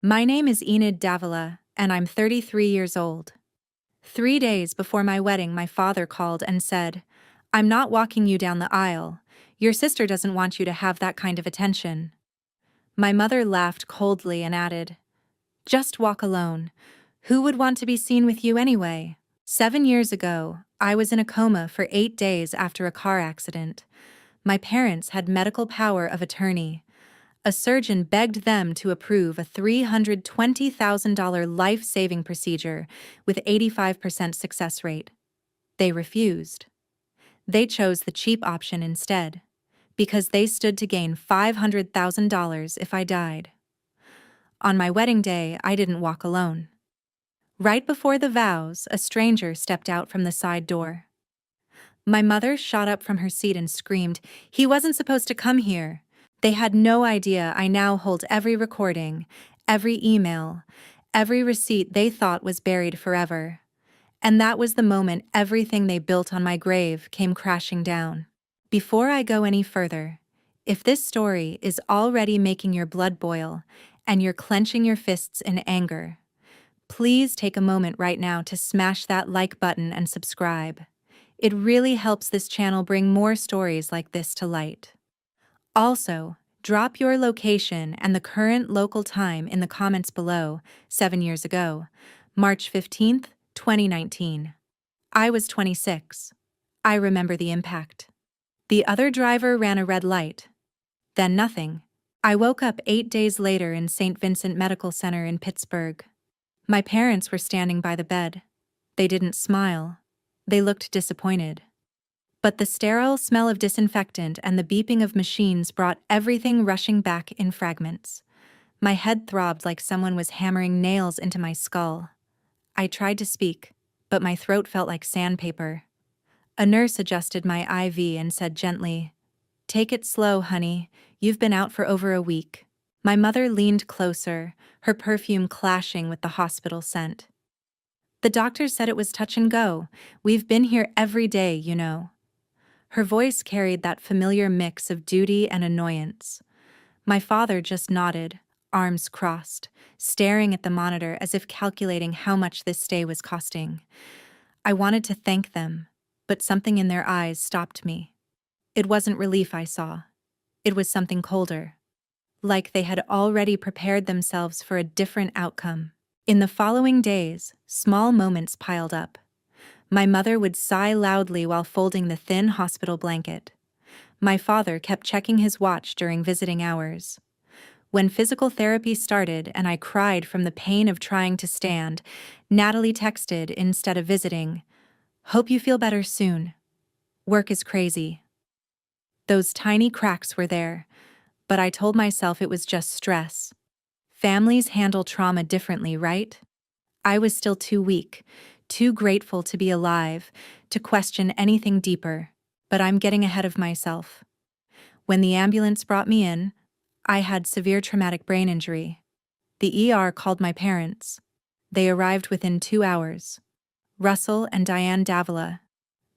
My name is Enid Davila, and I'm 33 years old. 3 days before my wedding, my father called and said, "I'm not walking you down the aisle. Your sister doesn't want you to have that kind of attention." My mother laughed coldly and added, "Just walk alone. Who would want to be seen with you anyway?" 7 years ago, I was in a coma for 8 days after a car accident. My parents had medical power of attorney. A surgeon begged them to approve a $320,000 life-saving procedure with 85% success rate. They refused. They chose the cheap option instead, because they stood to gain $500,000 if I died. On my wedding day, I didn't walk alone. Right before the vows, a stranger stepped out from the side door. My mother shot up from her seat and screamed, "He wasn't supposed to come here." They had no idea I now hold every recording, every email, every receipt they thought was buried forever. And that was the moment everything they built on my grave came crashing down. Before I go any further, if this story is already making your blood boil and you're clenching your fists in anger, please take a moment right now to smash that like button and subscribe. It really helps this channel bring more stories like this to light. Also, drop your location and the current local time in the comments below. 7 years ago, March 15th, 2019. I was 26. I remember the impact. The other driver ran a red light. Then nothing. I woke up 8 days later in St. Vincent Medical Center in Pittsburgh. My parents were standing by the bed. They didn't smile. They looked disappointed. But the sterile smell of disinfectant and the beeping of machines brought everything rushing back in fragments. My head throbbed like someone was hammering nails into my skull. I tried to speak, but my throat felt like sandpaper. A nurse adjusted my IV and said gently, "Take it slow, honey. You've been out for over a week." My mother leaned closer, her perfume clashing with the hospital scent. "The doctor said it was touch and go. We've been here every day, you know." Her voice carried that familiar mix of duty and annoyance. My father just nodded, arms crossed, staring at the monitor as if calculating how much this stay was costing. I wanted to thank them, but something in their eyes stopped me. It wasn't relief I saw. It was something colder. Like they had already prepared themselves for a different outcome. In the following days, small moments piled up. My mother would sigh loudly while folding the thin hospital blanket. My father kept checking his watch during visiting hours. When physical therapy started and I cried from the pain of trying to stand, Natalie texted instead of visiting, "Hope you feel better soon. Work is crazy." Those tiny cracks were there, but I told myself it was just stress. Families handle trauma differently, right? I was still too weak, too grateful to be alive, to question anything deeper, but I'm getting ahead of myself. When the ambulance brought me in, I had severe traumatic brain injury. The ER called my parents. They arrived within 2 hours. Russell and Diane Davila.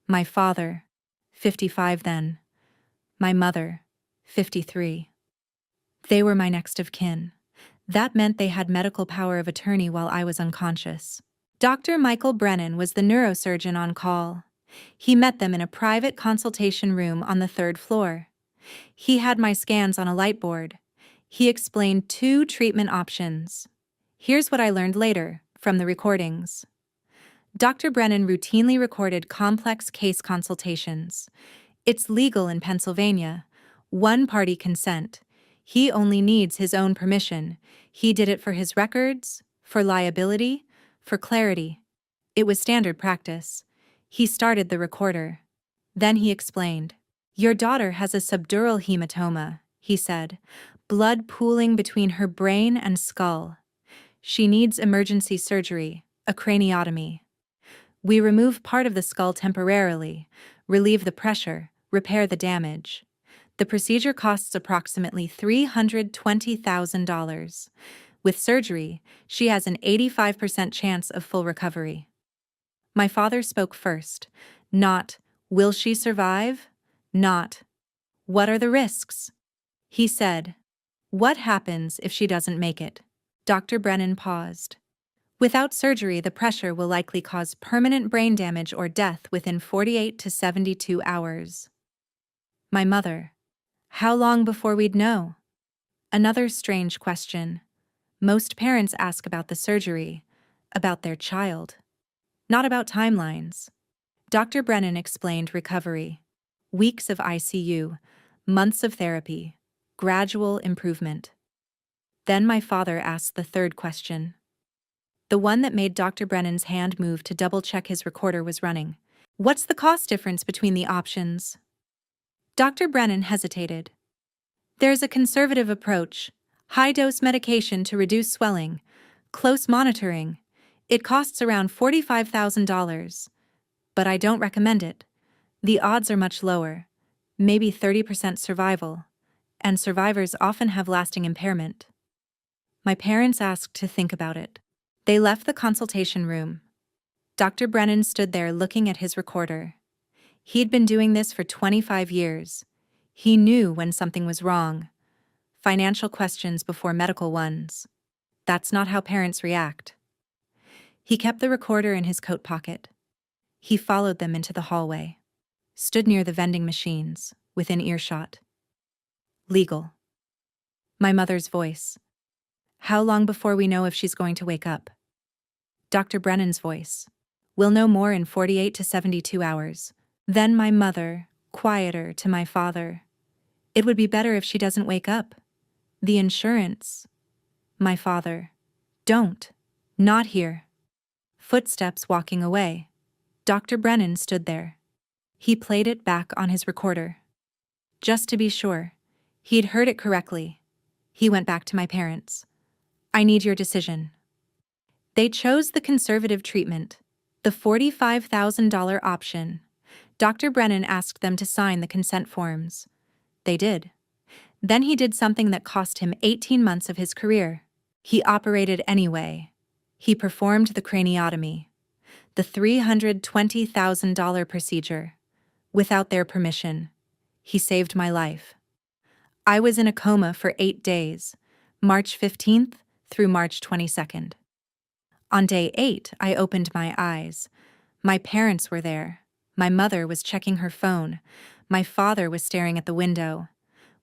My father, 55 then. My mother, 53. They were my next of kin. That meant they had medical power of attorney while I was unconscious. Dr. Michael Brennan was the neurosurgeon on call. He met them in a private consultation room on the 3rd floor. He had my scans on a light board. He explained 2 treatment options. Here's what I learned later, from the recordings. Dr. Brennan routinely recorded complex case consultations. It's legal in Pennsylvania. One-party consent. He only needs his own permission. He did it for his records, for liability, for clarity. It was standard practice. He started the recorder. Then he explained. "Your daughter has a subdural hematoma," he said, "blood pooling between her brain and skull. She needs emergency surgery, a craniotomy. We remove part of the skull temporarily, relieve the pressure, repair the damage. The procedure costs approximately $320,000. With surgery, she has an 85% chance of full recovery." My father spoke first. Not, "Will she survive?" Not, "What are the risks?" He said, "What happens if she doesn't make it?" Dr. Brennan paused. Without surgery, the pressure will likely cause permanent brain damage or death within 48 to 72 hours. My mother. How long before we'd know? Another strange question. Most parents ask about the surgery, about their child, not about timelines. Dr. Brennan explained recovery. Weeks of ICU, months of therapy, gradual improvement. Then my father asked the third question. The one that made Dr. Brennan's hand move to double-check his recorder was running. What's the cost difference between the options? Dr. Brennan hesitated. There's a conservative approach, high-dose medication to reduce swelling, close monitoring. It costs around $45,000, but I don't recommend it. The odds are much lower, maybe 30% survival, and survivors often have lasting impairment. My parents asked to think about it. They left the consultation room. Dr. Brennan stood there looking at his recorder. He'd been doing this for 25 years. He knew when something was wrong. Financial questions before medical ones. That's not how parents react. He kept the recorder in his coat pocket. He followed them into the hallway. Stood near the vending machines, within earshot. Legal. My mother's voice. How long before we know if she's going to wake up? Dr. Brennan's voice. We'll know more in 48 to 72 hours. Then my mother, quieter, to my father. It would be better if she doesn't wake up. The insurance. My father. Don't. Not here. Footsteps walking away. Dr. Brennan stood there. He played it back on his recorder. Just to be sure, he'd heard it correctly. He went back to my parents. I need your decision. They chose the conservative treatment, the $45,000 option. Dr. Brennan asked them to sign the consent forms. They did. Then he did something that cost him 18 months of his career. He operated anyway. He performed the craniotomy, the $320,000 procedure. Without their permission. He saved my life. I was in a coma for 8 days, March 15th through March 22nd. On day 8, I opened my eyes. My parents were there. My mother was checking her phone. My father was staring at the window.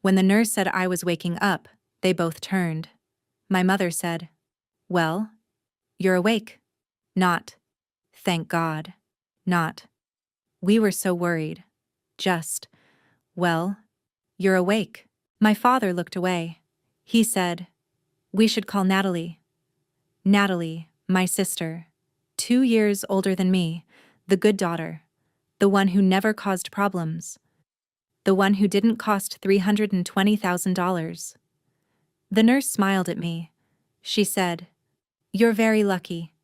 When the nurse said I was waking up, they both turned. My mother said, "Well, you're awake." Not, "Thank God." Not, "We were so worried." Just, "Well, you're awake." My father looked away. He said, "We should call Natalie." Natalie, my sister, 2 years older than me, the good daughter, the one who never caused problems, the one who didn't cost $320,000. The nurse smiled at me. She said, "You're very lucky.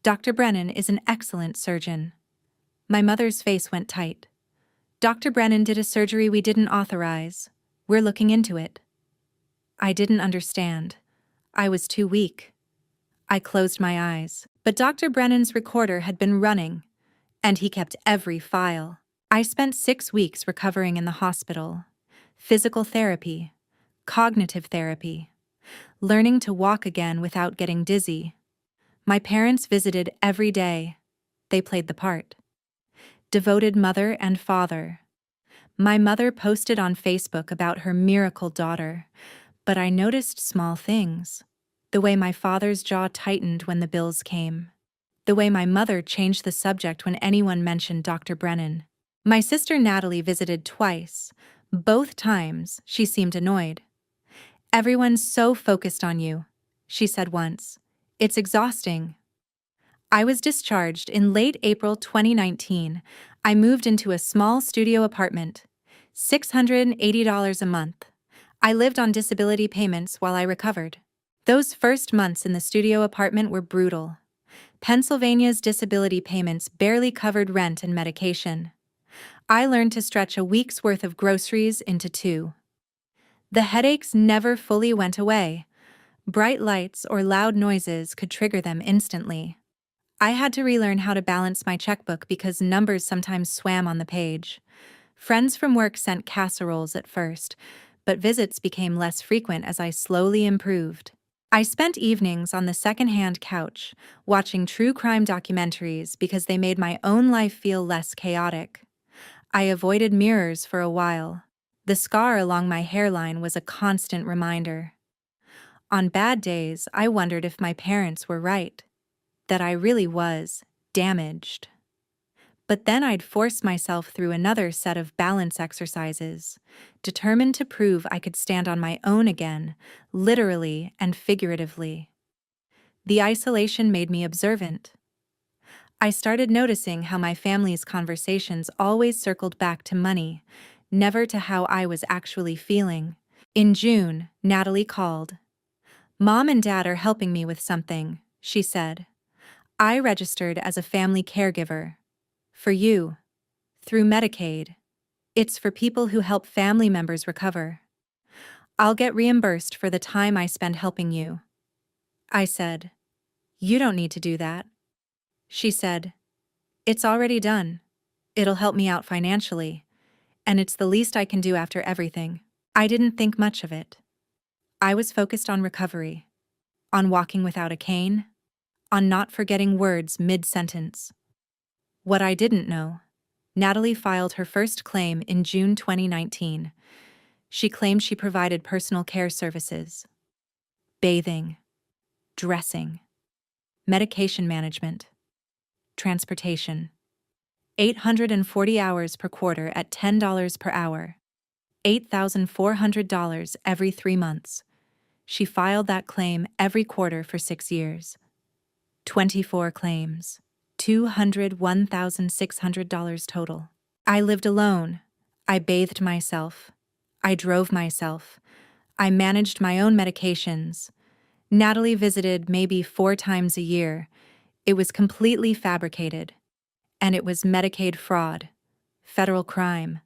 Dr. Brennan is an excellent surgeon." My mother's face went tight. "Dr. Brennan did a surgery we didn't authorize. We're looking into it." I didn't understand. I was too weak. I closed my eyes. But Dr. Brennan's recorder had been running, and he kept every file. I spent 6 weeks recovering in the hospital. Physical therapy, cognitive therapy, learning to walk again without getting dizzy. My parents visited every day. They played the part. Devoted mother and father. My mother posted on Facebook about her miracle daughter, but I noticed small things. The way my father's jaw tightened when the bills came. The way my mother changed the subject when anyone mentioned Dr. Brennan. My sister Natalie visited twice. Both times, she seemed annoyed. "Everyone's so focused on you," she said once. "It's exhausting." I was discharged in late April 2019. I moved into a small studio apartment, $680 a month. I lived on disability payments while I recovered. Those first months in the studio apartment were brutal. Pennsylvania's disability payments barely covered rent and medication. I learned to stretch a week's worth of groceries into 2. The headaches never fully went away. Bright lights or loud noises could trigger them instantly. I had to relearn how to balance my checkbook because numbers sometimes swam on the page. Friends from work sent casseroles at first, but visits became less frequent as I slowly improved. I spent evenings on the secondhand couch, watching true crime documentaries because they made my own life feel less chaotic. I avoided mirrors for a while. The scar along my hairline was a constant reminder. On bad days, I wondered if my parents were right, that I really was damaged. But then I'd force myself through another set of balance exercises, determined to prove I could stand on my own again, literally and figuratively. The isolation made me observant. I started noticing how my family's conversations always circled back to money, never to how I was actually feeling. In June, Natalie called. "Mom and Dad are helping me with something," she said. "I registered as a family caregiver. For you. Through Medicaid. It's for people who help family members recover. I'll get reimbursed for the time I spend helping you." I said, "You don't need to do that." She said, "It's already done. It'll help me out financially, and it's the least I can do after everything." I didn't think much of it. I was focused on recovery, on walking without a cane, on not forgetting words mid-sentence. What I didn't know, Natalie filed her first claim in June 2019. She claimed she provided personal care services, bathing, dressing, medication management, transportation. 840 hours per quarter at $10 per hour. $8,400 every 3 months. She filed that claim every quarter for 6 years. 24 claims. $201,600 total. I lived alone. I bathed myself. I drove myself. I managed my own medications. Natalie visited maybe 4 times a year. It was completely fabricated. And it was Medicaid fraud. Federal crime.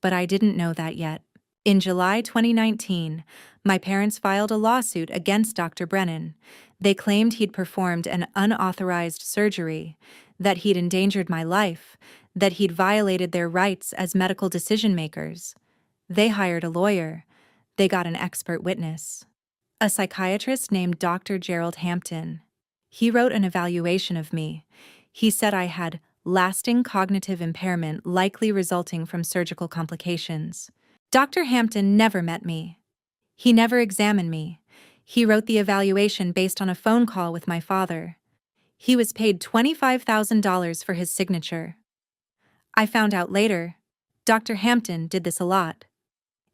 But I didn't know that yet. In July 2019, my parents filed a lawsuit against Dr. Brennan. They claimed he'd performed an unauthorized surgery, that he'd endangered my life, that he'd violated their rights as medical decision-makers. They hired a lawyer. They got an expert witness. A psychiatrist named Dr. Gerald Hampton. He wrote an evaluation of me. He said I had lasting cognitive impairment likely resulting from surgical complications. Dr. Hampton never met me. He never examined me. He wrote the evaluation based on a phone call with my father. He was paid $25,000 for his signature. I found out later, Dr. Hampton did this a lot.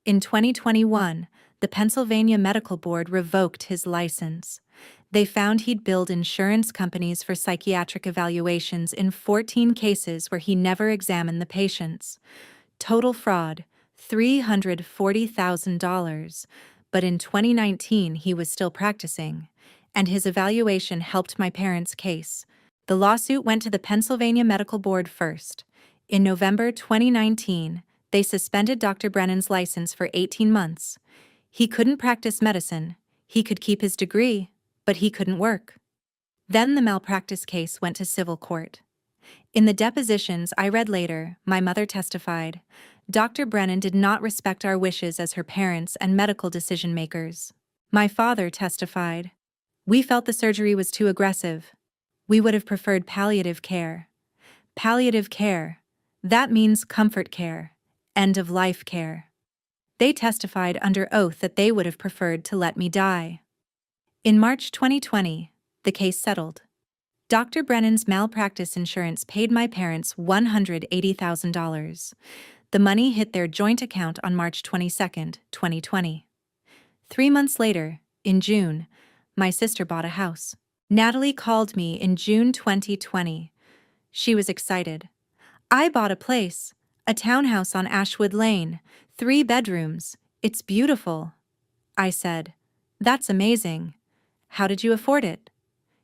In 2021, the Pennsylvania Medical Board revoked his license. They found he'd billed insurance companies for psychiatric evaluations in 14 cases where he never examined the patients. Total fraud, $340,000. But in 2019, he was still practicing, and his evaluation helped my parents' case. The lawsuit went to the Pennsylvania Medical Board first. In November 2019, they suspended Dr. Brennan's license for 18 months. He couldn't practice medicine. He could keep his degree, but he couldn't work. Then the malpractice case went to civil court. In the depositions I read later, my mother testified, Dr. Brennan did not respect our wishes as her parents and medical decision-makers. My father testified, "We felt the surgery was too aggressive. We would have preferred palliative care." Palliative care. That means comfort care, end-of-life care. They testified under oath that they would have preferred to let me die. In March 2020, the case settled. Dr. Brennan's malpractice insurance paid my parents $180,000. The money hit their joint account on March 22, 2020. 3 months later, in June, my sister bought a house. Natalie called me in June 2020. She was excited. "I bought a place, a townhouse on Ashwood Lane, 3 bedrooms. It's beautiful." I said, "That's amazing. How did you afford it?"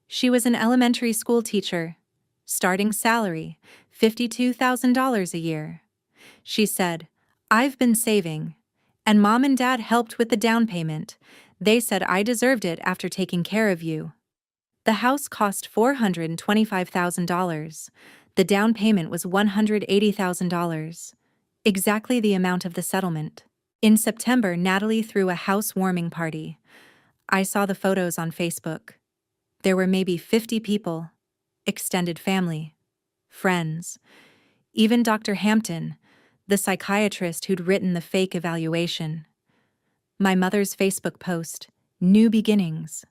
She was an elementary school teacher. Starting salary, $52,000 a year. She said, "I've been saving, and Mom and Dad helped with the down payment. They said I deserved it after taking care of you." The house cost $425,000. The down payment was $180,000. Exactly the amount of the settlement. In September, Natalie threw a housewarming party. I saw the photos on Facebook. There were maybe 50 people, extended family, friends, even Dr. Hampton, the psychiatrist who'd written the fake evaluation. My mother's Facebook post, New Beginnings.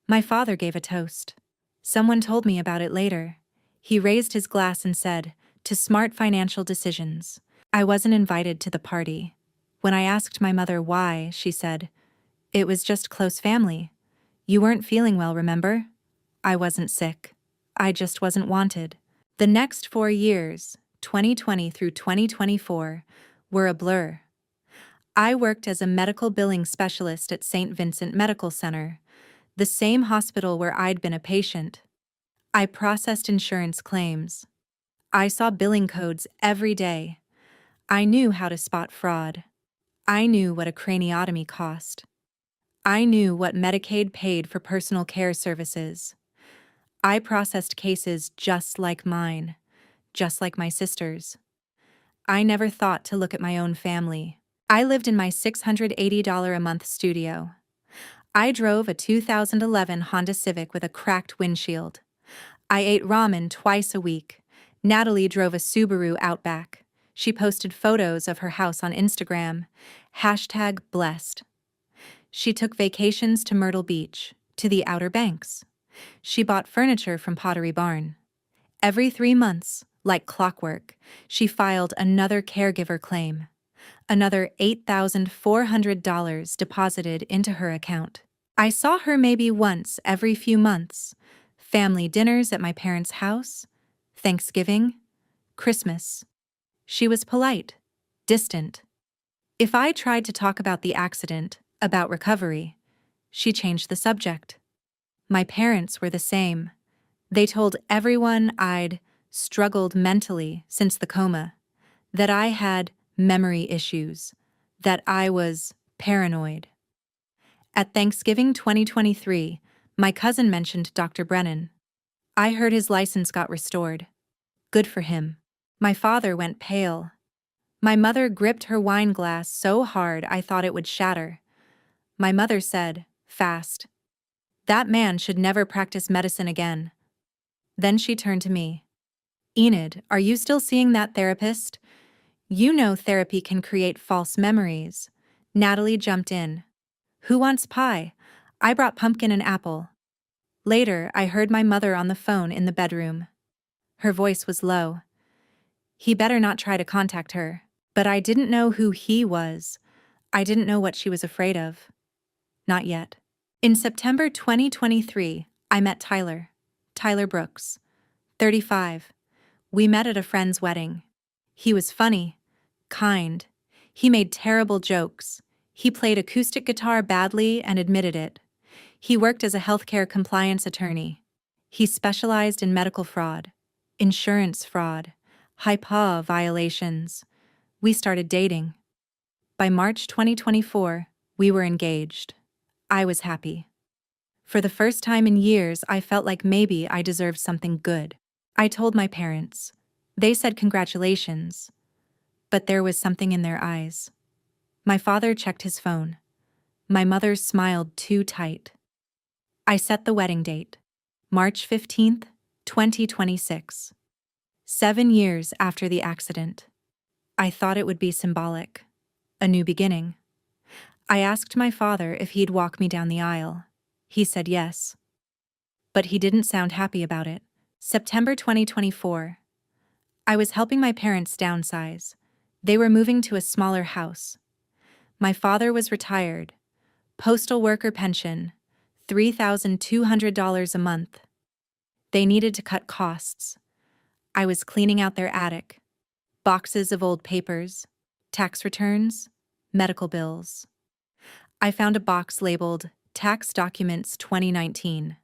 My father gave a toast. Someone told me about it later. He raised his glass and said, "To smart financial decisions." I wasn't invited to the party. When I asked my mother why, she said, "It was just close family. You weren't feeling well, remember?" I wasn't sick. I just wasn't wanted. The next 4 years, 2020 through 2024, were a blur. I worked as a medical billing specialist at St. Vincent Medical Center, the same hospital where I'd been a patient. I processed insurance claims. I saw billing codes every day. I knew how to spot fraud. I knew what a craniotomy cost. I knew what Medicaid paid for personal care services. I processed cases just like mine, just like my sister's. I never thought to look at my own family. I lived in my $680 a month studio. I drove a 2011 Honda Civic with a cracked windshield. I ate ramen twice a week. Natalie drove a Subaru Outback. She posted photos of her house on Instagram. #blessed. She took vacations to Myrtle Beach, to the Outer Banks. She bought furniture from Pottery Barn. Every 3 months, like clockwork, she filed another caregiver claim. Another $8,400 deposited into her account. I saw her maybe once every few months. Family dinners at my parents' house, Thanksgiving, Christmas. She was polite, distant. If I tried to talk about the accident, about recovery, she changed the subject. My parents were the same. They told everyone I'd struggled mentally since the coma, that I had memory issues, that I was paranoid. At Thanksgiving 2023, my cousin mentioned Dr. Brennan. I heard his license got restored. Good for him. My father went pale. My mother gripped her wine glass so hard I thought it would shatter. My mother said, fast, "That man should never practice medicine again." Then she turned to me. "Enid, are you still seeing that therapist? You know therapy can create false memories." Natalie jumped in. "Who wants pie? I brought pumpkin and apple." Later, I heard my mother on the phone in the bedroom. Her voice was low. He better not try to contact her. But I didn't know who he was. I didn't know what she was afraid of. Not yet. In September 2023, I met Tyler Brooks, 35. We met at a friend's wedding. He was funny, kind. He made terrible jokes. He played acoustic guitar badly and admitted it. He worked as a healthcare compliance attorney. He specialized in medical fraud, insurance fraud, HIPAA violations. We started dating. By March 2024, we were engaged. I was happy. For the first time in years, I felt like maybe I deserved something good. I told my parents. They said congratulations. But there was something in their eyes. My father checked his phone. My mother smiled too tight. I set the wedding date, March 15th, 2026. 7 years after the accident. I thought it would be symbolic. A new beginning. I asked my father if he'd walk me down the aisle. He said yes. But he didn't sound happy about it. September 2024. I was helping my parents downsize. They were moving to a smaller house. My father was retired. Postal worker pension, $3,200 a month. They needed to cut costs. I was cleaning out their attic. Boxes of old papers, tax returns, medical bills. I found a box labeled Tax Documents 2019.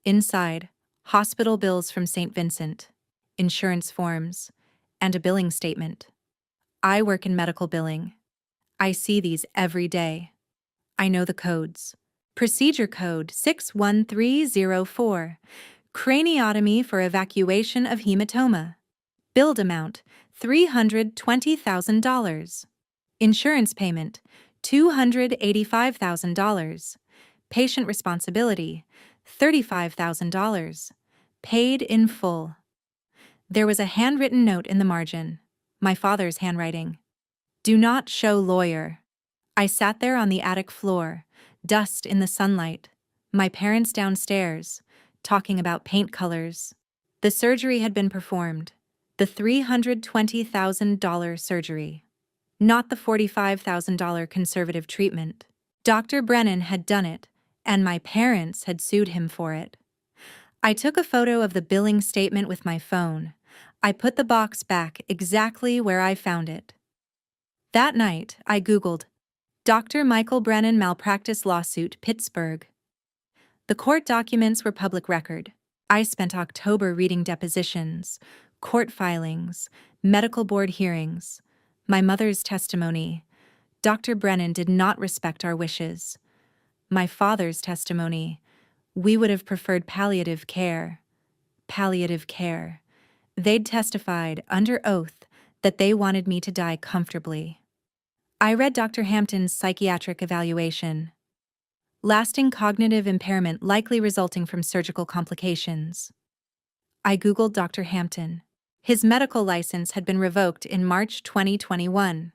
Inside, hospital bills from St. Vincent, insurance forms, and a billing statement. I work in medical billing. I see these every day. I know the codes. Procedure code 61304. Craniotomy for evacuation of hematoma. Billed amount $320,000. Insurance payment $285,000. Patient responsibility, $35,000. Paid in full. There was a handwritten note in the margin, my father's handwriting. Do not show lawyer. I sat there on the attic floor, dust in the sunlight, my parents downstairs, talking about paint colors. The surgery had been performed. The $320,000 surgery. Not the $45,000 conservative treatment. Dr. Brennan had done it, and my parents had sued him for it. I took a photo of the billing statement with my phone. I put the box back exactly where I found it. That night, I Googled, Dr. Michael Brennan malpractice lawsuit, Pittsburgh. The court documents were public record. I spent October reading depositions, court filings, medical board hearings, my mother's testimony. Dr. Brennan did not respect our wishes. My father's testimony. We would have preferred palliative care. Palliative care. They'd testified under oath that they wanted me to die comfortably. I read Dr. Hampton's psychiatric evaluation. Lasting cognitive impairment likely resulting from surgical complications. I Googled Dr. Hampton. His medical license had been revoked in March 2021.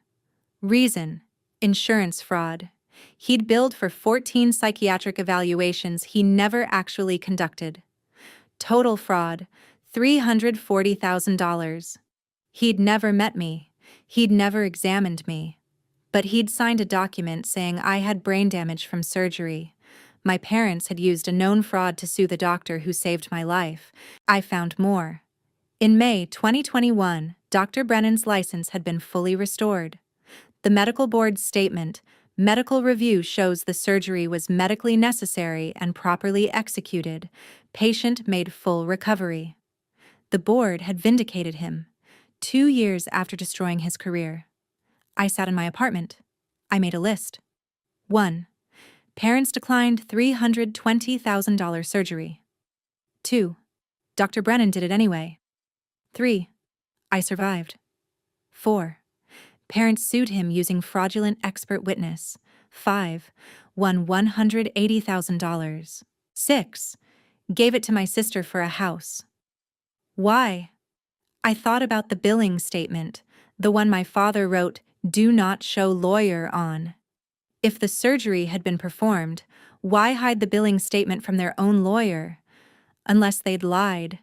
Reason: insurance fraud. He'd billed for 14 psychiatric evaluations he never actually conducted. Total fraud: $340,000. He'd never met me. He'd never examined me. But he'd signed a document saying I had brain damage from surgery. My parents had used a known fraud to sue the doctor who saved my life. I found more. In May 2021, Dr. Brennan's license had been fully restored. The medical board's statement, medical review, shows the surgery was medically necessary and properly executed. Patient made full recovery. The board had vindicated him, 2 years after destroying his career. I sat in my apartment. I made a list. 1. Parents declined $320,000 surgery. 2. Dr. Brennan did it anyway. 3. I survived. 4. Parents sued him using fraudulent expert witness. 5. Won $180,000. 6. Gave it to my sister for a house. Why? I thought about the billing statement, the one my father wrote, "Do not show lawyer" on. If the surgery had been performed, why hide the billing statement from their own lawyer? Unless they'd lied.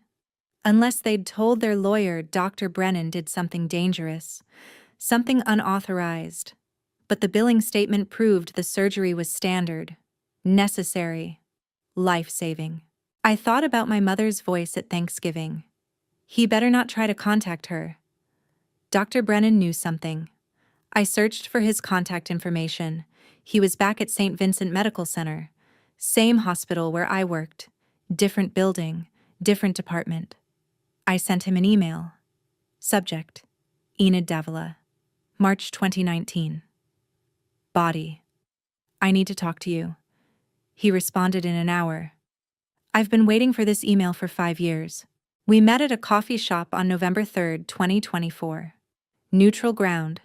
Unless they'd told their lawyer Dr. Brennan did something dangerous, something unauthorized. But the billing statement proved the surgery was standard, necessary, life-saving. I thought about my mother's voice at Thanksgiving. He better not try to contact her. Dr. Brennan knew something. I searched for his contact information. He was back at St. Vincent Medical Center. Same hospital where I worked. Different building, different department. I sent him an email. Subject: Enid Davila. March 2019. Body: I need to talk to you. He responded in an hour. I've been waiting for this email for 5 years. We met at a coffee shop on November 3, 2024. Neutral ground.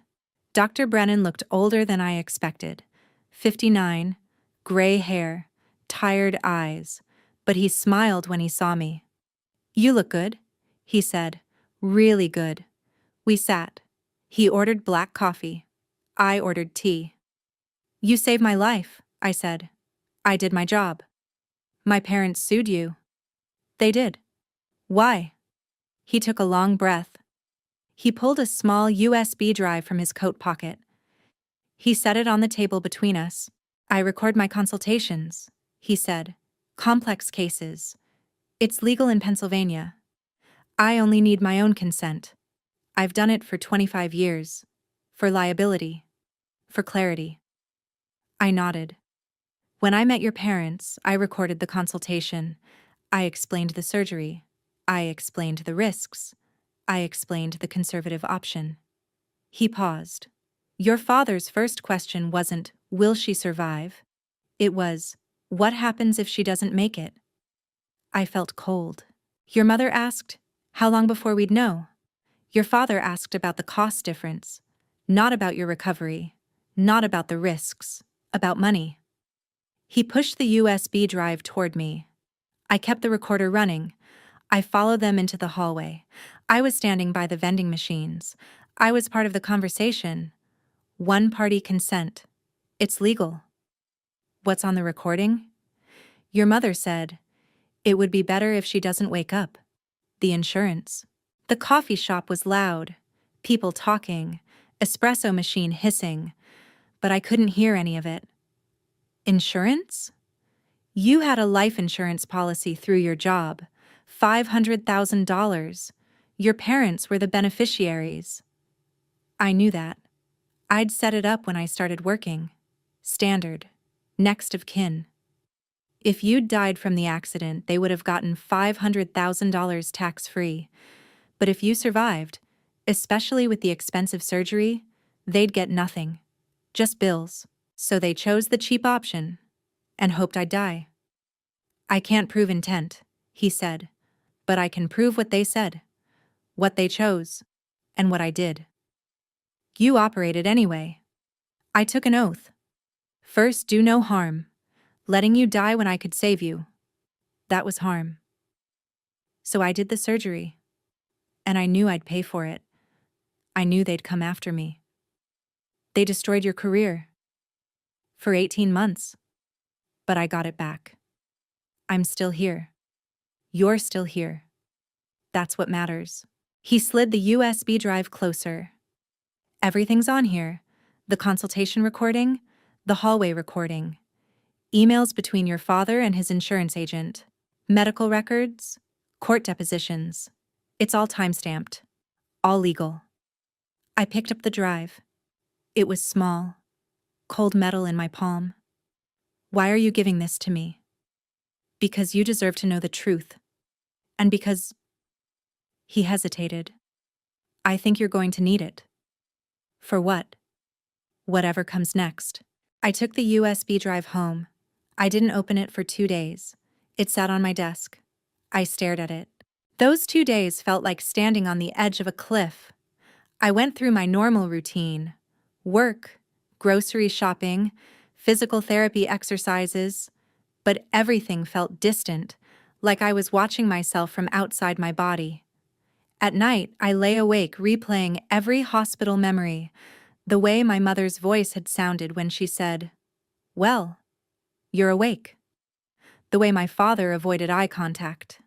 Dr. Brennan looked older than I expected. 59, gray hair, tired eyes, but he smiled when he saw me. You look good, he said. Really good. We sat. He ordered black coffee. I ordered tea. You saved my life, I said. I did my job. My parents sued you. They did. Why? He took a long breath. He pulled a small USB drive from his coat pocket. He set it on the table between us. I record my consultations, he said. Complex cases. It's legal in Pennsylvania. I only need my own consent. I've done it for 25 years. For liability. For clarity. I nodded. When I met your parents, I recorded the consultation. I explained the surgery. I explained the risks. I explained the conservative option. He paused. Your father's first question wasn't, will she survive? It was, what happens if she doesn't make it? I felt cold. Your mother asked, how long before we'd know? Your father asked about the cost difference, not about your recovery, not about the risks, about money. He pushed the USB drive toward me. I kept the recorder running. I followed them into the hallway. I was standing by the vending machines. I was part of the conversation. One-party consent. It's legal. What's on the recording? Your mother said, "It would be better if she doesn't wake up." The insurance. The coffee shop was loud. People talking. Espresso machine hissing. But I couldn't hear any of it. Insurance? You had a life insurance policy through your job. $500,000. Your parents were the beneficiaries. I knew that. I'd set it up when I started working. Standard. Next of kin. If you'd died from the accident, they would have gotten $500,000 tax-free. But if you survived, especially with the expensive surgery, they'd get nothing. Just bills. So they chose the cheap option and hoped I'd die. I can't prove intent, he said, but I can prove what they said, what they chose, and what I did. You operated anyway. I took an oath. First, do no harm. Letting you die when I could save you. That was harm. So I did the surgery. And I knew I'd pay for it. I knew they'd come after me. They destroyed your career. For 18 months. But I got it back. I'm still here. You're still here. That's what matters. He slid the USB drive closer. Everything's on here. The consultation recording, the hallway recording, emails between your father and his insurance agent, medical records, court depositions. It's all time-stamped. All legal. I picked up the drive. It was small. Cold metal in my palm. Why are you giving this to me? Because you deserve to know the truth. And because... He hesitated. I think you're going to need it. For what? Whatever comes next. I took the USB drive home. I didn't open it for 2 days. It sat on my desk. I stared at it. Those 2 days felt like standing on the edge of a cliff. I went through my normal routine. Work, grocery shopping, physical therapy exercises, but everything felt distant, like I was watching myself from outside my body. At night, I lay awake replaying every hospital memory, the way my mother's voice had sounded when she said, "Well, you're awake." The way my father avoided eye contact.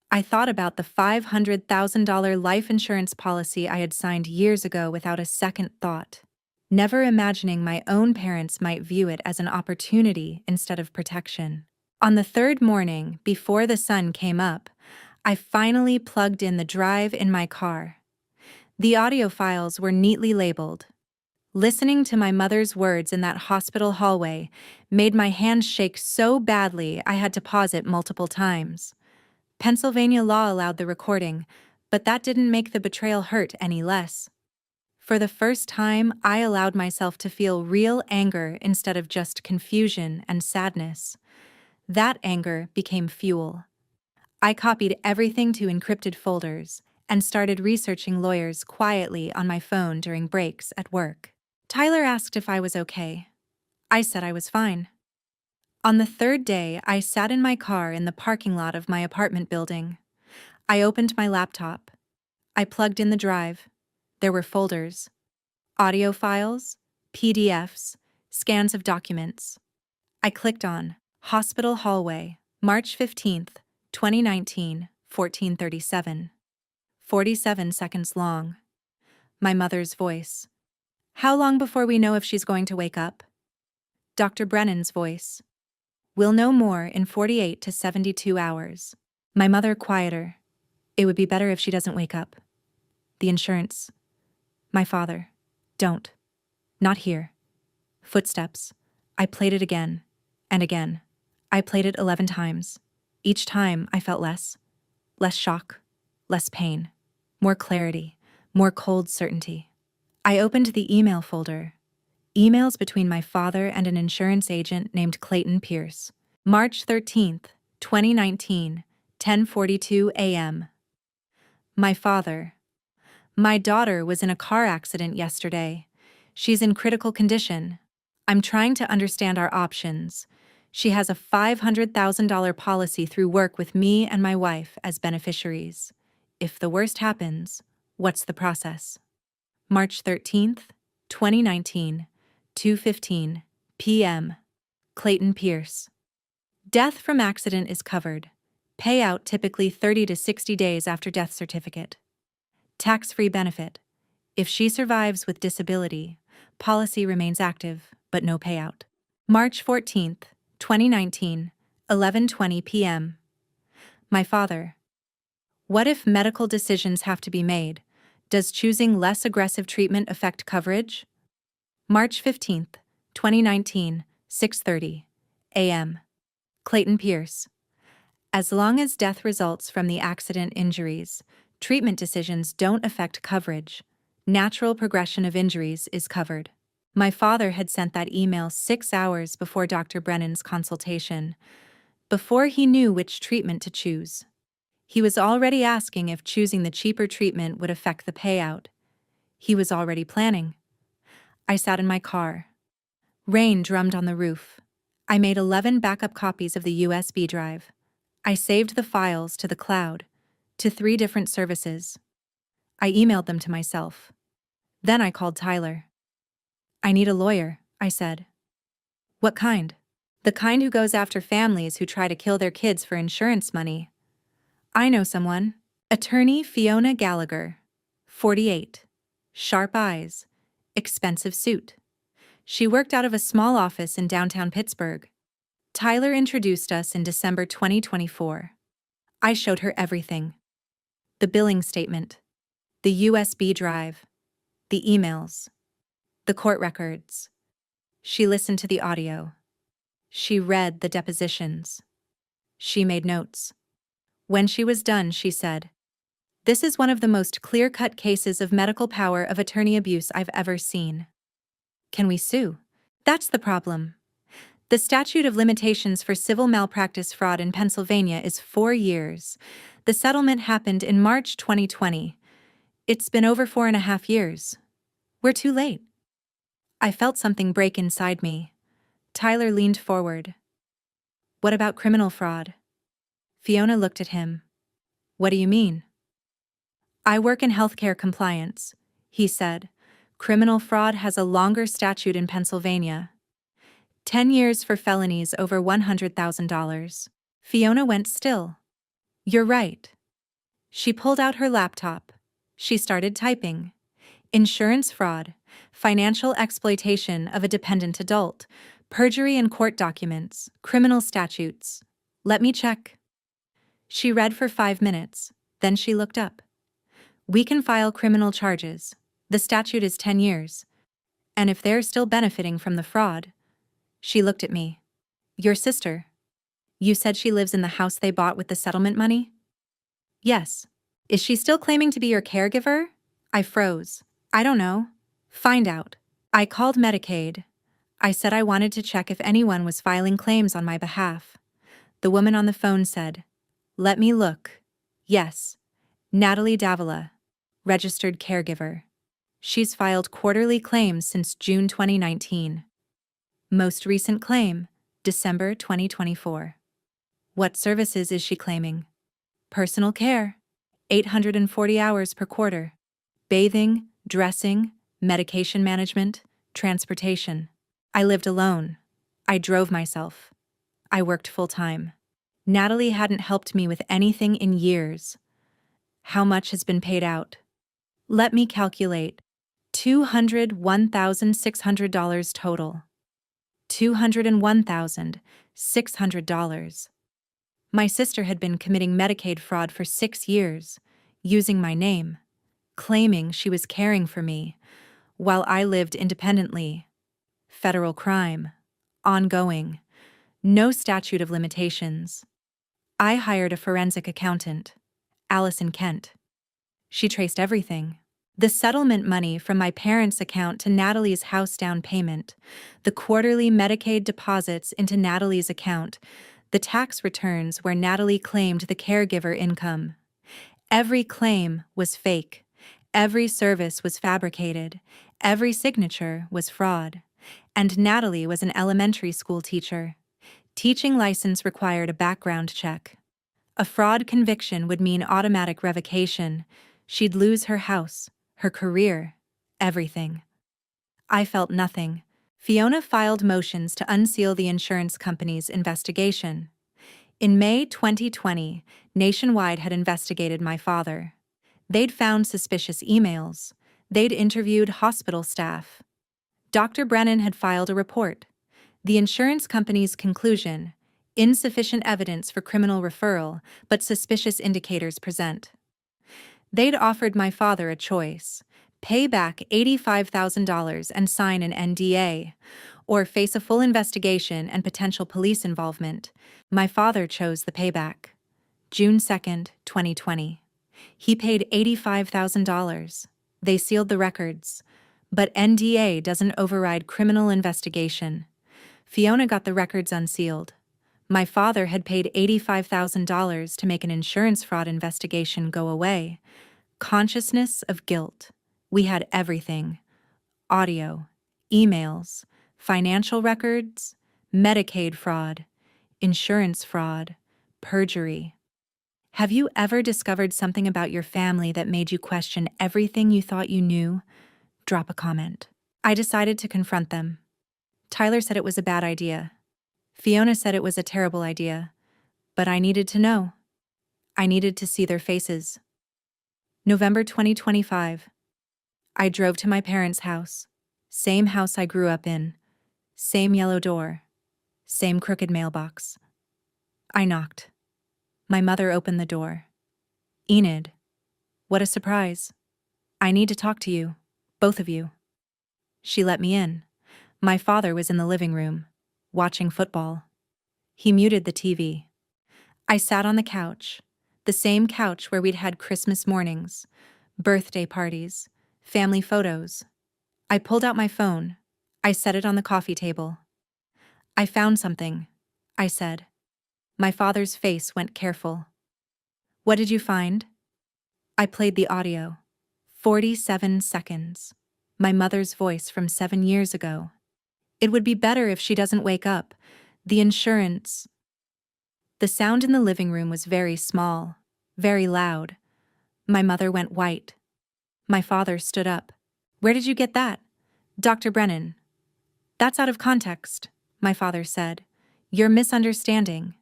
I thought about the $500,000 life insurance policy I had signed years ago without a second thought, never imagining my own parents might view it as an opportunity instead of protection. On the third morning, before the sun came up, I finally plugged in the drive in my car. The audio files were neatly labeled. Listening to my mother's words in that hospital hallway made my hands shake so badly I had to pause it multiple times. Pennsylvania law allowed the recording, but that didn't make the betrayal hurt any less. For the first time, I allowed myself to feel real anger instead of just confusion and sadness. That anger became fuel. I copied everything to encrypted folders and started researching lawyers quietly on my phone during breaks at work. Tyler asked if I was okay. I said I was fine. On the third day, I sat in my car in the parking lot of my apartment building. I opened my laptop. I plugged in the drive. There were folders, audio files, PDFs, scans of documents. I clicked on Hospital Hallway, March 15th, 2019, 14:37. 47 seconds long. My mother's voice. How long before we know if she's going to wake up? Dr. Brennan's voice. We'll know more in 48 to 72 hours. My mother quieter. It would be better if she doesn't wake up. The insurance. My father. Don't. Not here. Footsteps. I played it again. And again. I played it 11 times. Each time I felt less. Less shock. Less pain. More clarity. More cold certainty. I opened the email folder. Emails between my father and an insurance agent named Clayton Pierce. March 13th, 2019, 10:42 a.m. My father. My daughter was in a car accident yesterday. She's in critical condition. I'm trying to understand our options. She has a $500,000 policy through work with me and my wife as beneficiaries. If the worst happens, what's the process? March 13th, 2019, 2:15 p.m. Clayton Pierce. Death from accident is covered. Payout typically 30 to 60 days after death certificate. Tax-free benefit. If she survives with disability, policy remains active, but no payout. March 14th, 2019, 11:20 p.m. My father. What if medical decisions have to be made? Does choosing less aggressive treatment affect coverage? March 15th, 2019, 6:30 a.m. Clayton Pierce. As long as death results from the accident injuries, treatment decisions don't affect coverage. Natural progression of injuries is covered. My father had sent that email 6 hours before Dr. Brennan's consultation, before he knew which treatment to choose. He was already asking if choosing the cheaper treatment would affect the payout. He was already planning. I sat in my car. Rain drummed on the roof. I made 11 backup copies of the USB drive. I saved the files to the cloud, to 3 different services. I emailed them to myself. Then I called Tyler. I need a lawyer, I said. What kind? The kind who goes after families who try to kill their kids for insurance money. I know someone. Attorney Fiona Gallagher, 48. Sharp eyes. Expensive suit. She worked out of a small office in downtown Pittsburgh. Tyler introduced us in December 2024. I showed her everything. The billing statement. The USB drive. The emails. The court records. She listened to the audio. She read the depositions. She made notes. When she was done, she said, "This is one of the most clear-cut cases of medical power of attorney abuse I've ever seen. Can we sue?" That's the problem. The statute of limitations for civil malpractice fraud in Pennsylvania is 4 years. The settlement happened in March 2020. It's been over 4.5 years. We're too late. I felt something break inside me. Tyler leaned forward. What about criminal fraud? Fiona looked at him. What do you mean? I work in healthcare compliance, he said. Criminal fraud has a longer statute in Pennsylvania. 10 years for felonies over $100,000. Fiona went still. You're right. She pulled out her laptop. She started typing. Insurance fraud, financial exploitation of a dependent adult, perjury in court documents, criminal statutes. Let me check. She read for 5 minutes, then she looked up. We can file criminal charges. The statute is 10 years. And if they're still benefiting from the fraud. She looked at me. Your sister. You said she lives in the house they bought with the settlement money? Yes. Is she still claiming to be your caregiver? I froze. I don't know. Find out. I called Medicaid. I said I wanted to check if anyone was filing claims on my behalf. The woman on the phone said, "Let me look." Yes. Natalie Davila, registered caregiver. She's filed quarterly claims since June 2019. Most recent claim, December 2024. What services is she claiming? Personal care, 840 hours per quarter. Bathing, dressing, medication management, transportation. I lived alone. I drove myself. I worked full-time. Natalie hadn't helped me with anything in years. How much has been paid out? Let me calculate. $201,600 total. $201,600. My sister had been committing Medicaid fraud for 6 years, using my name, claiming she was caring for me, while I lived independently. Federal crime. Ongoing. No statute of limitations. I hired a forensic accountant, Allison Kent. She traced everything. The settlement money from my parents' account to Natalie's house down payment, the quarterly Medicaid deposits into Natalie's account, the tax returns where Natalie claimed the caregiver income. Every claim was fake. Every service was fabricated. Every signature was fraud. And Natalie was an elementary school teacher. Teaching license required a background check. A fraud conviction would mean automatic revocation. She'd lose her house, her career, everything. I felt nothing. Fiona filed motions to unseal the insurance company's investigation. In May 2020, Nationwide had investigated my father. They'd found suspicious emails. They'd interviewed hospital staff. Dr. Brennan had filed a report. The insurance company's conclusion: insufficient evidence for criminal referral, but suspicious indicators present. They'd offered my father a choice: pay back $85,000 and sign an NDA, or face a full investigation and potential police involvement. My father chose the payback. June 2nd, 2020. He paid $85,000. They sealed the records. But NDA doesn't override criminal investigation. Fiona got the records unsealed. My father had paid $85,000 to make an insurance fraud investigation go away. Consciousness of guilt. We had everything: audio, emails, financial records, Medicaid fraud, insurance fraud, perjury. Have you ever discovered something about your family that made you question everything you thought you knew? Drop a comment. I decided to confront them. Tyler said it was a bad idea. Fiona said it was a terrible idea. But I needed to know. I needed to see their faces. November 2025. I drove to my parents' house. Same house I grew up in. Same yellow door. Same crooked mailbox. I knocked. My mother opened the door. Enid. What a surprise. I need to talk to you, both of you. She let me in. My father was in the living room, watching football. He muted the TV. I sat on the couch, the same couch where we'd had Christmas mornings, birthday parties, family photos. I pulled out my phone. I set it on the coffee table. I found something, I said. My father's face went careful. What did you find? I played the audio. 47 seconds. My mother's voice from 7 years ago. It would be better if she doesn't wake up. The insurance. The sound in the living room was very small, very loud. My mother went white. My father stood up. Where did you get that? Dr. Brennan. That's out of context, my father said. You're misunderstanding.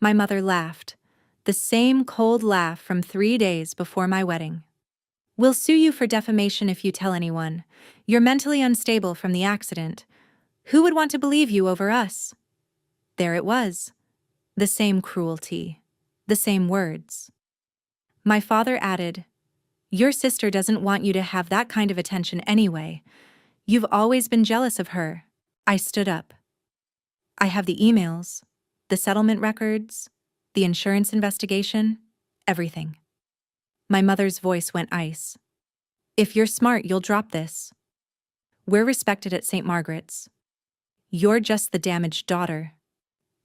My mother laughed, the same cold laugh from 3 days before my wedding. We'll sue you for defamation if you tell anyone. You're mentally unstable from the accident. Who would want to believe you over us? There it was. The same cruelty. The same words. My father added, Your sister doesn't want you to have that kind of attention anyway. You've always been jealous of her. I stood up. I have the emails, the settlement records, the insurance investigation, everything. My mother's voice went ice. If you're smart, you'll drop this. We're respected at St. Margaret's. You're just the damaged daughter.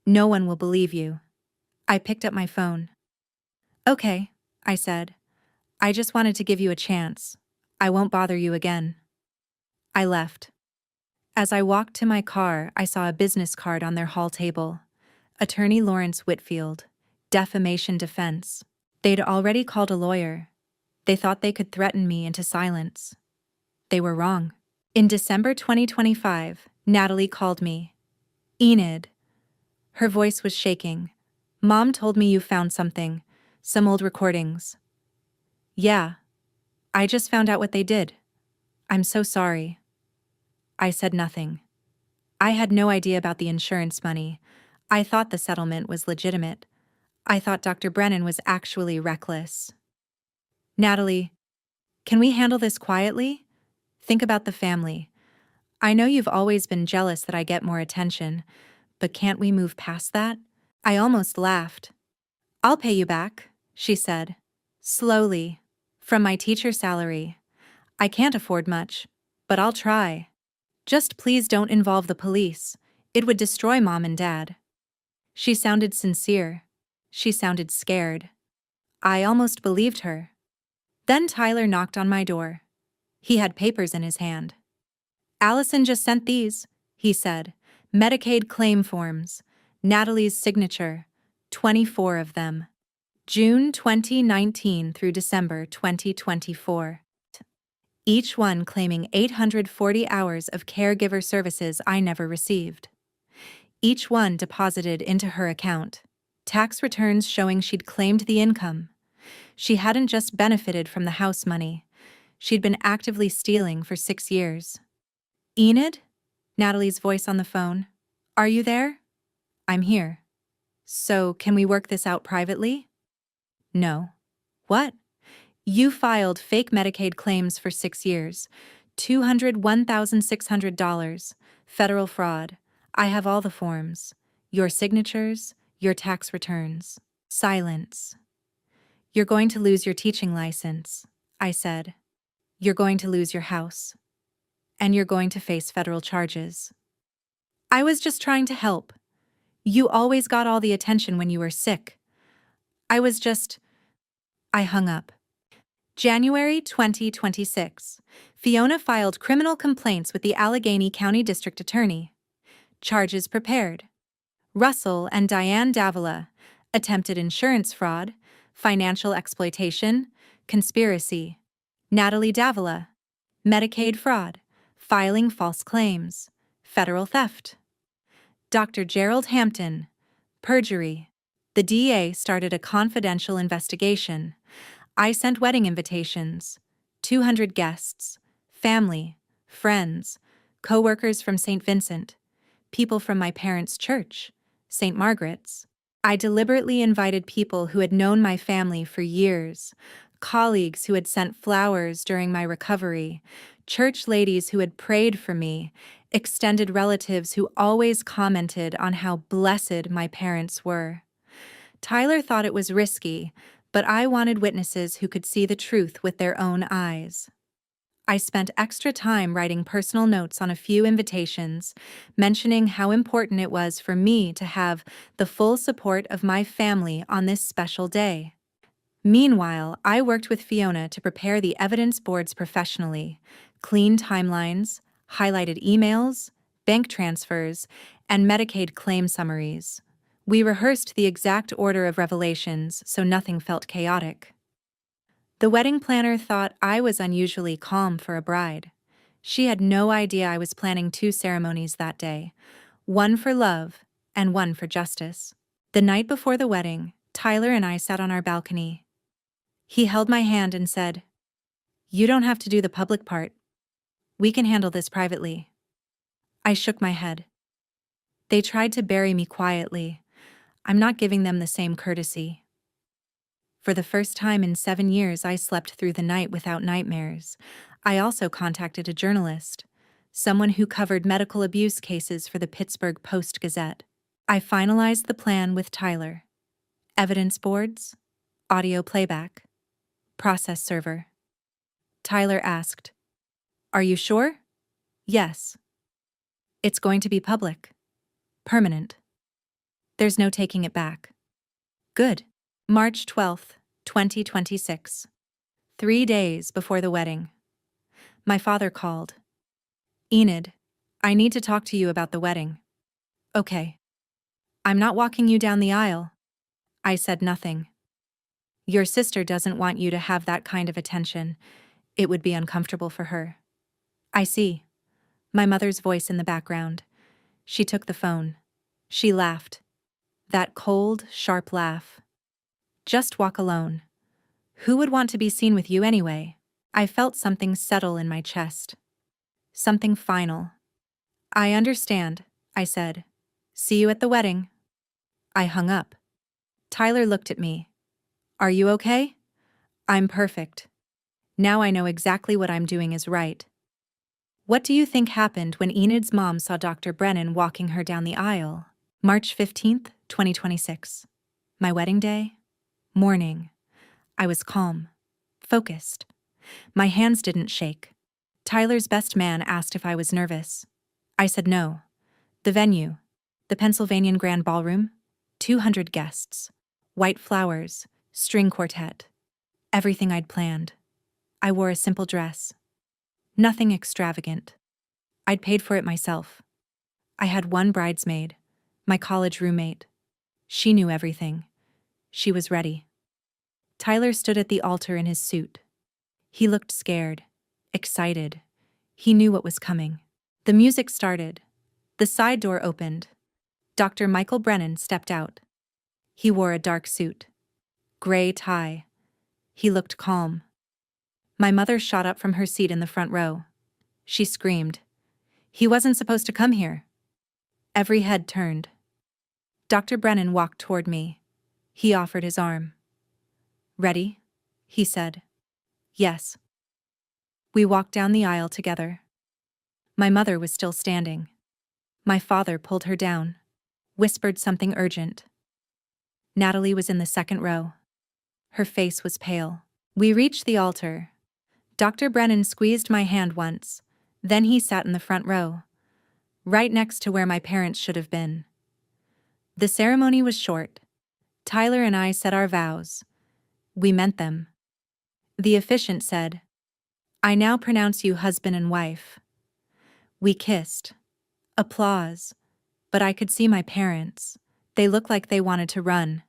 No one will believe you. I picked up my phone. Okay, I said. I just wanted to give you a chance. I won't bother you again. I left. As I walked to my car, I saw a business card on their hall table. Attorney Lawrence Whitfield, defamation defense. They'd already called a lawyer. They thought they could threaten me into silence. They were wrong. In December 2025, Natalie called me. Enid. Her voice was shaking. Mom told me you found something, some old recordings. Yeah. I just found out what they did. I'm so sorry. I said nothing. I had no idea about the insurance money. I thought the settlement was legitimate. I thought Dr. Brennan was actually reckless. Natalie, can we handle this quietly? Think about the family. I know you've always been jealous that I get more attention, but can't we move past that? I almost laughed. I'll pay you back, she said. Slowly. From my teacher salary. I can't afford much, but I'll try. Just please don't involve the police. It would destroy Mom and Dad. She sounded sincere. She sounded scared. I almost believed her. Then Tyler knocked on my door. He had papers in his hand. Allison just sent these, he said. Medicaid claim forms. Natalie's signature, 24 of them. June 2019 through December 2024. Each one claiming 840 hours of caregiver services I never received. Each one deposited into her account. Tax returns showing she'd claimed the income. She hadn't just benefited from the house money. She'd been actively stealing for 6 years. Enid? Natalie's voice on the phone. Are you there? I'm here. So, can we work this out privately? No. What? You filed fake Medicaid claims for 6 years. $201,600. Federal fraud. I have all the forms. Your signatures, your tax returns. Silence. You're going to lose your teaching license, I said. You're going to lose your house. And you're going to face federal charges. I was just trying to help. You always got all the attention when you were sick. I hung up. January 2026. Fiona filed criminal complaints with the Allegheny County District Attorney. Charges prepared. Russell and Diane Davila, attempted insurance fraud, financial exploitation, conspiracy. Natalie Davila, Medicaid fraud, filing false claims, federal theft. Dr. Gerald Hampton, perjury. The DA started a confidential investigation. I sent wedding invitations, 200 guests, family, friends, co-workers from St. Vincent, people from my parents' church, St. Margaret's. I deliberately invited people who had known my family for years, colleagues who had sent flowers during my recovery, church ladies who had prayed for me, extended relatives who always commented on how blessed my parents were. Tyler thought it was risky, but I wanted witnesses who could see the truth with their own eyes. I spent extra time writing personal notes on a few invitations, mentioning how important it was for me to have the full support of my family on this special day. Meanwhile, I worked with Fiona to prepare the evidence boards professionally, clean timelines, highlighted emails, bank transfers, and Medicaid claim summaries. We rehearsed the exact order of revelations so nothing felt chaotic. The wedding planner thought I was unusually calm for a bride. She had no idea I was planning 2 ceremonies that day, one for love and one for justice. The night before the wedding, Tyler and I sat on our balcony. He held my hand and said, "You don't have to do the public part. We can handle this privately." I shook my head. They tried to bury me quietly. I'm not giving them the same courtesy. For the first time in 7 years, I slept through the night without nightmares. I also contacted a journalist, someone who covered medical abuse cases for the Pittsburgh Post-Gazette. I finalized the plan with Tyler. Evidence boards, audio playback, process server. Tyler asked, "Are you sure?" "Yes. It's going to be public. Permanent. There's no taking it back." Good. March 12th, 2026. 3 days before the wedding. My father called. "Enid, I need to talk to you about the wedding." "Okay." "I'm not walking you down the aisle." I said nothing. "Your sister doesn't want you to have that kind of attention. It would be uncomfortable for her." "I see." My mother's voice in the background. She took the phone. She laughed. That cold, sharp laugh. "Just walk alone. Who would want to be seen with you anyway?" I felt something settle in my chest. Something final. "I understand," I said. "See you at the wedding." I hung up. Tyler looked at me. "Are you okay?" "I'm perfect. Now I know exactly what I'm doing is right." What do you think happened when Enid's mom saw Dr. Brennan walking her down the aisle? March 15th, 2026. My wedding day? Morning. I was calm. Focused. My hands didn't shake. Tyler's best man asked if I was nervous. I said no. The venue. The Pennsylvania Grand Ballroom. 200 guests. White flowers. String quartet. Everything I'd planned. I wore a simple dress. Nothing extravagant. I'd paid for it myself. I had one bridesmaid, My college roommate. She knew everything. She was ready. Tyler stood at the altar in his suit. He looked scared, excited. He knew what was coming. The music started. The side door opened. Dr. Michael Brennan stepped out. He wore a dark suit. Gray tie. He looked calm. My mother shot up from her seat in the front row. She screamed. He wasn't supposed to come here. Every head turned. Dr. Brennan walked toward me. He offered his arm. Ready? He said. Yes. We walked down the aisle together. My mother was still standing. My father pulled her down, whispered something urgent. Natalie was in the second row. Her face was pale. We reached the altar. Dr. Brennan squeezed my hand once, then he sat in the front row, right next to where my parents should have been. The ceremony was short. Tyler and I said our vows. We meant them. The officiant said, I now pronounce you husband and wife. We kissed. Applause. But I could see my parents. They looked like they wanted to run.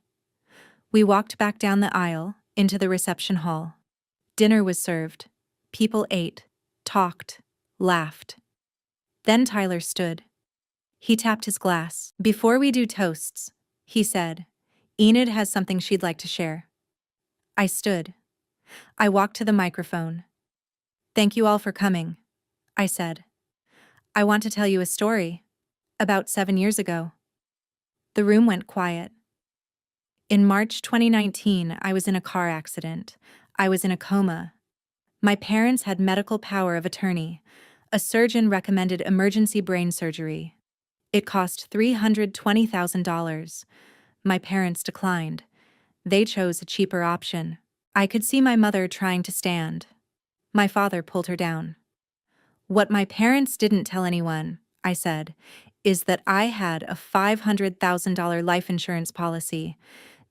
We walked back down the aisle, into the reception hall. Dinner was served. People ate, talked, laughed. Then Tyler stood. He tapped his glass. Before we do toasts, he said, Enid has something she'd like to share. I stood. I walked to the microphone. Thank you all for coming, I said. I want to tell you a story. About 7 years ago. The room went quiet. In March 2019, I was in a car accident. I was in a coma. My parents had medical power of attorney. A surgeon recommended emergency brain surgery. It cost $320,000. My parents declined. They chose a cheaper option. I could see my mother trying to stand. My father pulled her down. What my parents didn't tell anyone, I said, is that I had a $500,000 life insurance policy.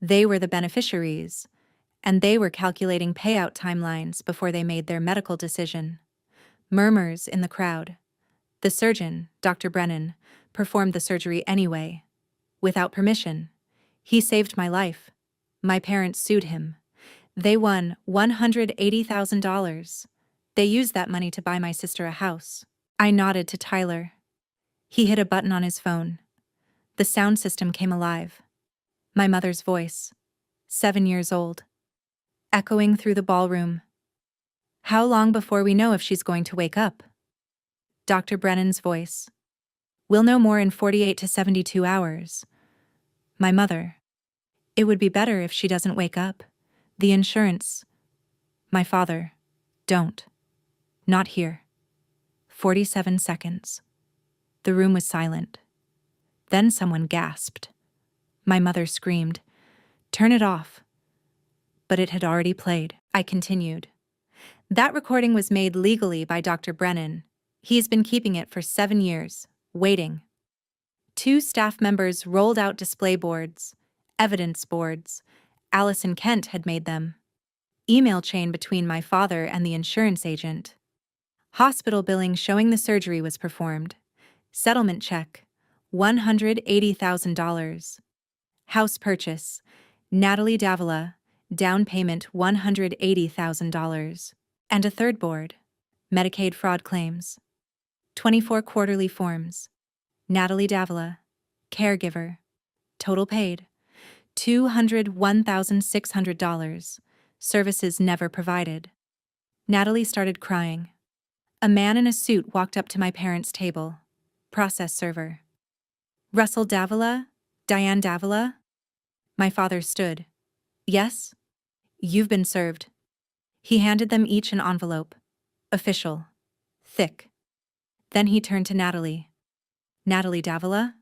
They were the beneficiaries, and they were calculating payout timelines before they made their medical decision. Murmurs in the crowd. The surgeon, Dr. Brennan, performed the surgery anyway. Without permission. He saved my life. My parents sued him. They won $180,000. They used that money to buy my sister a house. I nodded to Tyler. He hit a button on his phone. The sound system came alive. My mother's voice, 7 years old, echoing through the ballroom. How long before we know if she's going to wake up? Dr. Brennan's voice. We'll know more in 48 to 72 hours. My mother. It would be better if she doesn't wake up. The insurance. My father. Don't. Not here. 47 seconds. The room was silent. Then someone gasped. My mother screamed, Turn it off. But it had already played. I continued. That recording was made legally by Dr. Brennan. He's been keeping it for 7 years, waiting. 2 staff members rolled out display boards, evidence boards. Allison Kent had made them. Email chain between my father and the insurance agent. Hospital billing showing the surgery was performed. Settlement check, $180,000. House purchase, Natalie Davila, down payment $180,000. And a third board, Medicaid fraud claims. 24 quarterly forms. Natalie Davila, caregiver. Total paid, $201,600. Services never provided. Natalie started crying. A man in a suit walked up to my parents' table. Process server. Russell Davila? Diane Davila? My father stood. Yes? You've been served. He handed them each an envelope. Official. Thick. Then he turned to Natalie. Natalie Davila?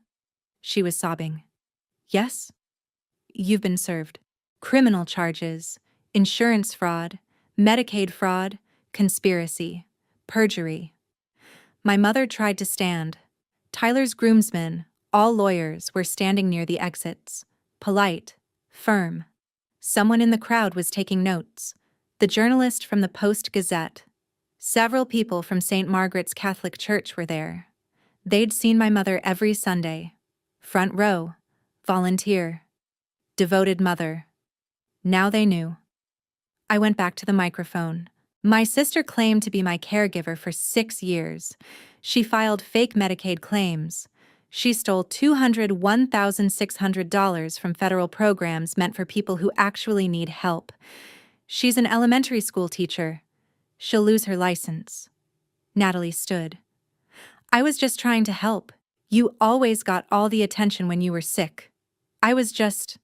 She was sobbing. Yes? You've been served. Criminal charges, insurance fraud, Medicaid fraud, conspiracy, perjury. My mother tried to stand. Tyler's groomsmen, all lawyers, were standing near the exits. Polite, firm. Someone in the crowd was taking notes. The journalist from the Post-Gazette. Several people from St. Margaret's Catholic Church were there. They'd seen my mother every Sunday. Front row. Volunteer. Devoted mother. Now they knew. I went back to the microphone. My sister claimed to be my caregiver for 6 years. She filed fake Medicaid claims. She stole $201,600 from federal programs meant for people who actually need help. She's an elementary school teacher. She'll lose her license. Natalie stood. I was just trying to help. You always got all the attention when you were sick. I was just...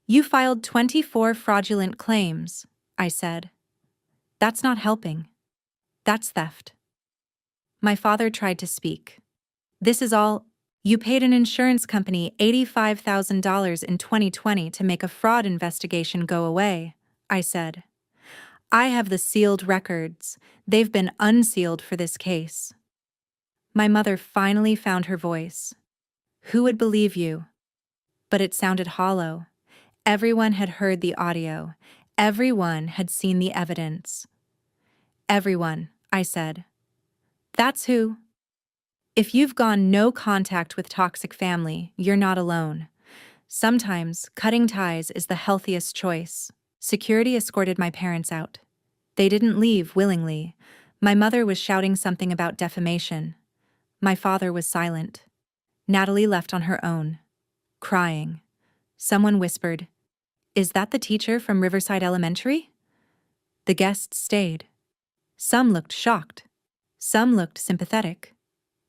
You filed 24 fraudulent claims, I said. That's not helping. That's theft. My father tried to speak. This is all... You paid an insurance company $85,000 in 2020 to make a fraud investigation go away, I said. I have the sealed records. They've been unsealed for this case. My mother finally found her voice. Who would believe you? But it sounded hollow. Everyone had heard the audio. Everyone had seen the evidence. Everyone, I said. That's who. If you've gone no contact with toxic family, you're not alone. Sometimes cutting ties is the healthiest choice. Security escorted my parents out. They didn't leave willingly. My mother was shouting something about defamation. My father was silent. Natalie left on her own, crying. Someone whispered, "Is that the teacher from Riverside Elementary?" The guests stayed. Some looked shocked. Some looked sympathetic.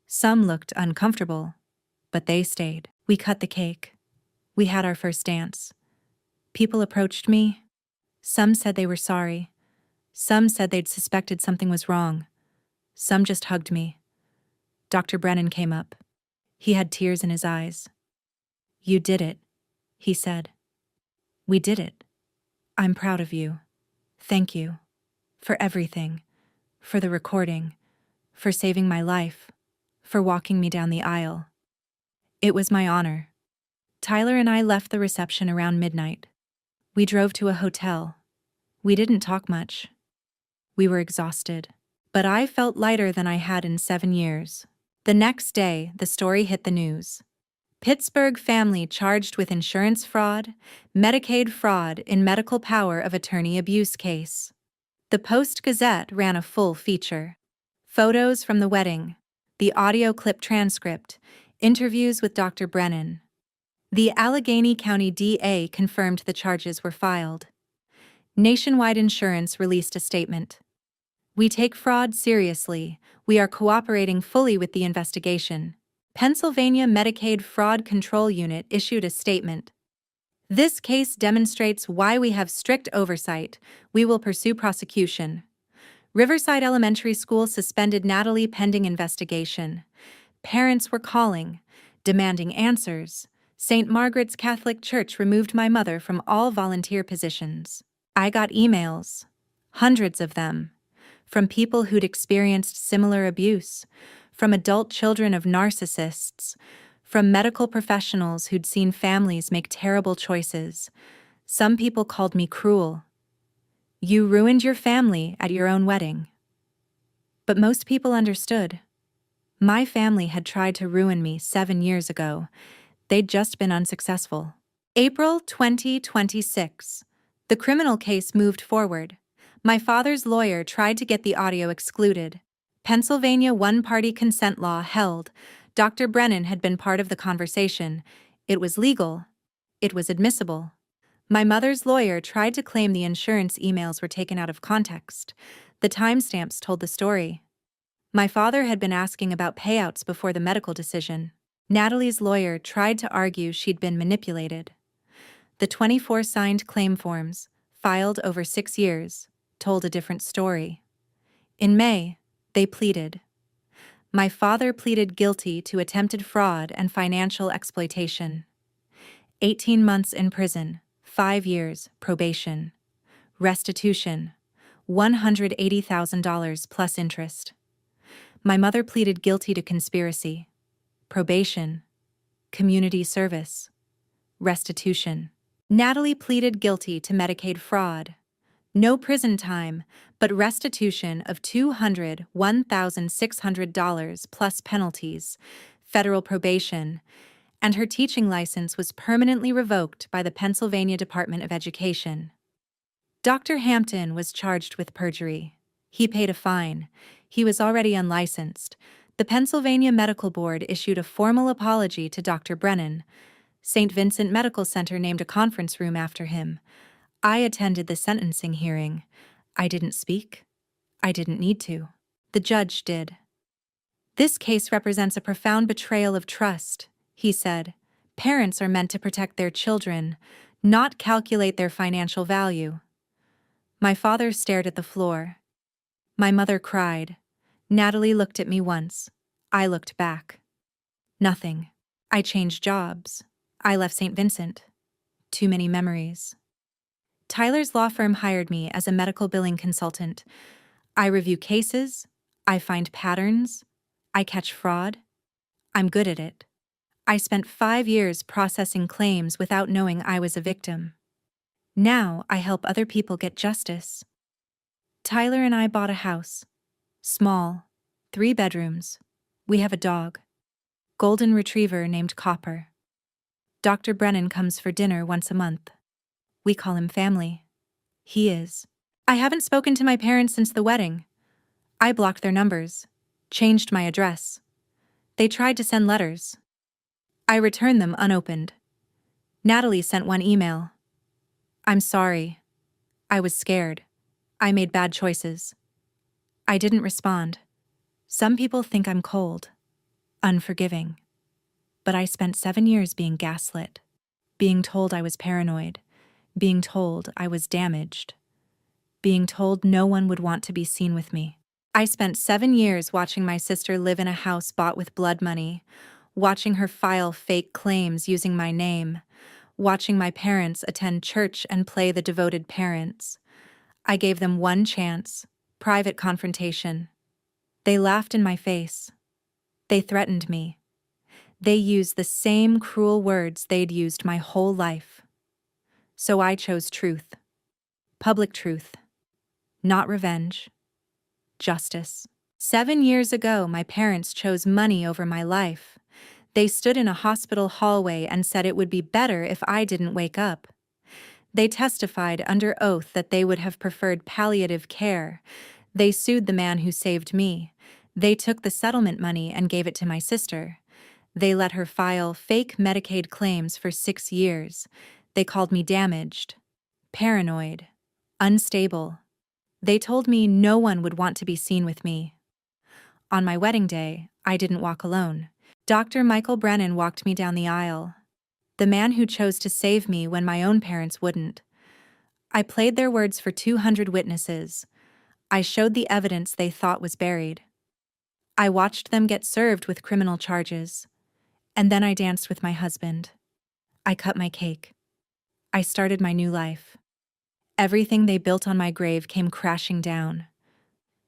Some looked uncomfortable. But they stayed. We cut the cake. We had our first dance. People approached me. Some said they were sorry. Some said they'd suspected something was wrong. Some just hugged me. Dr. Brennan came up. He had tears in his eyes. "You did it," he said. "We did it. I'm proud of you. Thank you. For everything. For the recording. For saving my life. For walking me down the aisle. It was my honor." Tyler and I left the reception around midnight. We drove to a hotel. We didn't talk much. We were exhausted. But I felt lighter than I had in 7 years. The next day, the story hit the news. Pittsburgh family charged with insurance fraud, Medicaid fraud in medical power of attorney abuse case. The Post-Gazette ran a full feature. Photos from the wedding, the audio clip transcript, interviews with Dr. Brennan. The Allegheny County DA confirmed the charges were filed. Nationwide Insurance released a statement. "We take fraud seriously. We are cooperating fully with the investigation." Pennsylvania Medicaid Fraud Control Unit issued a statement. "This case demonstrates why we have strict oversight. We will pursue prosecution." Riverside Elementary School suspended Natalie pending investigation. Parents were calling, demanding answers. St. Margaret's Catholic Church removed my mother from all volunteer positions. I got emails, hundreds of them, from people who'd experienced similar abuse, from adult children of narcissists, from medical professionals who'd seen families make terrible choices. Some people called me cruel. "You ruined your family at your own wedding." But most people understood. My family had tried to ruin me 7 years ago. They'd just been unsuccessful. April 2026. The criminal case moved forward. My father's lawyer tried to get the audio excluded. Pennsylvania one-party consent law held. Dr. Brennan had been part of the conversation. It was legal. It was admissible. My mother's lawyer tried to claim the insurance emails were taken out of context. The timestamps told the story. My father had been asking about payouts before the medical decision. Natalie's lawyer tried to argue she'd been manipulated. The 24 signed claim forms, filed over 6 years, told a different story. In May, they pleaded. My father pleaded guilty to attempted fraud and financial exploitation. 18 months in prison, 5 years probation. Restitution, $180,000 plus interest. My mother pleaded guilty to conspiracy. Probation. Community service. Restitution. Natalie pleaded guilty to Medicaid fraud. No prison time, but restitution of $201,600 plus penalties, federal probation, and her teaching license was permanently revoked by the Pennsylvania Department of Education. Dr. Hampton was charged with perjury. He paid a fine. He was already unlicensed. The Pennsylvania Medical Board issued a formal apology to Dr. Brennan. St. Vincent Medical Center named a conference room after him. I attended the sentencing hearing. I didn't speak. I didn't need to. The judge did. "This case represents a profound betrayal of trust," he said. "Parents are meant to protect their children, not calculate their financial value." My father stared at the floor. My mother cried. Natalie looked at me once. I looked back. Nothing. I changed jobs. I left St. Vincent. Too many memories. Tyler's law firm hired me as a medical billing consultant. I review cases. I find patterns. I catch fraud. I'm good at it. I spent 5 years processing claims without knowing I was a victim. Now I help other people get justice. Tyler and I bought a house. Small, 3 bedrooms. We have a dog. Golden retriever named Copper. Dr. Brennan comes for dinner once a month. We call him family. He is. I haven't spoken to my parents since the wedding. I blocked their numbers, changed my address. They tried to send letters. I returned them unopened. Natalie sent one email. "I'm sorry. I was scared. I made bad choices." I didn't respond. Some people think I'm cold, unforgiving. But I spent 7 years being gaslit, being told I was paranoid, being told I was damaged, being told no one would want to be seen with me. I spent 7 years watching my sister live in a house bought with blood money, watching her file fake claims using my name, watching my parents attend church and play the devoted parents. I gave them one chance, private confrontation. They laughed in my face. They threatened me. They used the same cruel words they'd used my whole life. So I chose truth. Public truth. Not revenge. Justice. 7 years ago, my parents chose money over my life. They stood in a hospital hallway and said it would be better if I didn't wake up. They testified under oath that they would have preferred palliative care. They sued the man who saved me. They took the settlement money and gave it to my sister. They let her file fake Medicaid claims for 6 years. They called me damaged, paranoid, unstable. They told me no one would want to be seen with me. On my wedding day, I didn't walk alone. Dr. Michael Brennan walked me down the aisle. The man who chose to save me when my own parents wouldn't. I played their words for 200 witnesses. I showed the evidence they thought was buried. I watched them get served with criminal charges. And then I danced with my husband. I cut my cake. I started my new life. Everything they built on my grave came crashing down.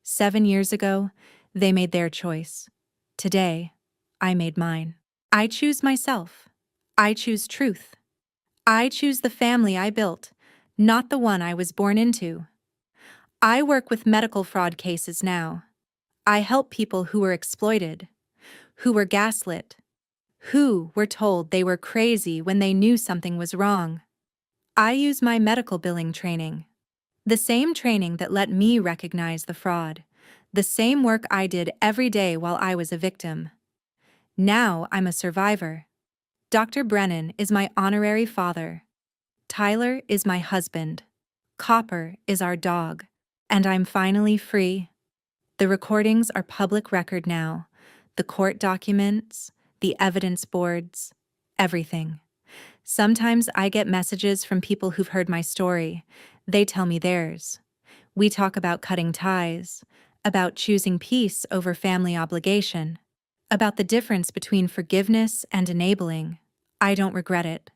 7 years ago, they made their choice. Today, I made mine. I choose myself. I choose truth. I choose the family I built, not the one I was born into. I work with medical fraud cases now. I help people who were exploited, who were gaslit, who were told they were crazy when they knew something was wrong. I use my medical billing training, the same training that let me recognize the fraud, the same work I did every day while I was a victim. Now I'm a survivor. Dr. Brennan is my honorary father. Tyler is my husband. Copper is our dog. And I'm finally free. The recordings are public record now. The court documents, the evidence boards, everything. Sometimes I get messages from people who've heard my story. They tell me theirs. We talk about cutting ties, about choosing peace over family obligation, about the difference between forgiveness and enabling. I don't regret it.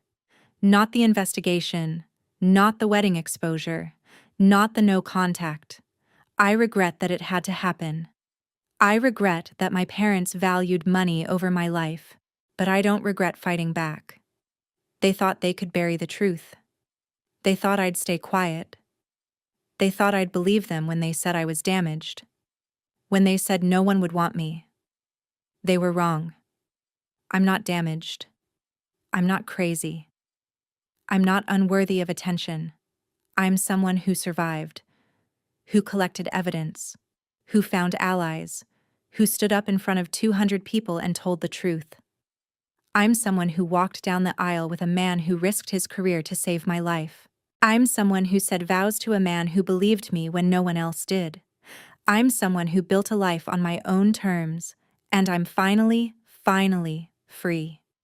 Not the investigation, not the wedding exposure, not the no contact. I regret that it had to happen. I regret that my parents valued money over my life, but I don't regret fighting back. They thought they could bury the truth. They thought I'd stay quiet. They thought I'd believe them when they said I was damaged, when they said no one would want me. They were wrong. I'm not damaged. I'm not crazy. I'm not unworthy of attention. I'm someone who survived, who collected evidence, who found allies, who stood up in front of 200 people and told the truth. I'm someone who walked down the aisle with a man who risked his career to save my life. I'm someone who said vows to a man who believed me when no one else did. I'm someone who built a life on my own terms, and I'm finally free.